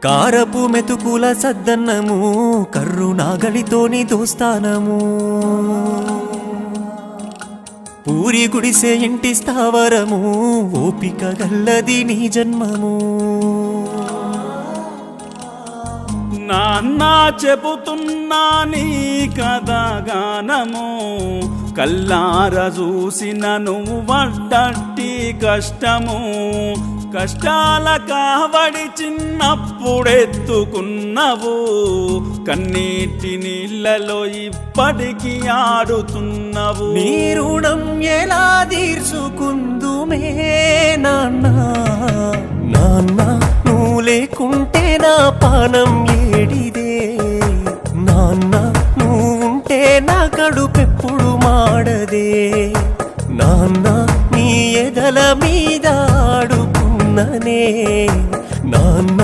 కారపు మెతుకుల సద్దన్నము కర్రు నాగలితోని దోస్తానము పూరి గుడిసే ఇంటి స్థావరము ఓపిక గల్లది నీ జన్మము నాన్న చెబుతున్నా నీ కథగానము కల్లార చూసిన నువ్వు పడ్డట్టి కష్టము కష్టాల కావడి చిన్నప్పుడెత్తుకున్నవు కన్నీటి నీళ్ళలో ఇప్పటికి ఆడుతున్నవు నీ రుణం ఎలా తీర్చుకుందుమే నాన్న నాన్న నువ్వు లేకుంటే నా పానం ఏడిదే నాన్న నువ్వు ఉంటే నా కడుపెప్పుడు మాడదే నాన్న నీ ఎదల మీద ఆడుకున్ననే నాన్న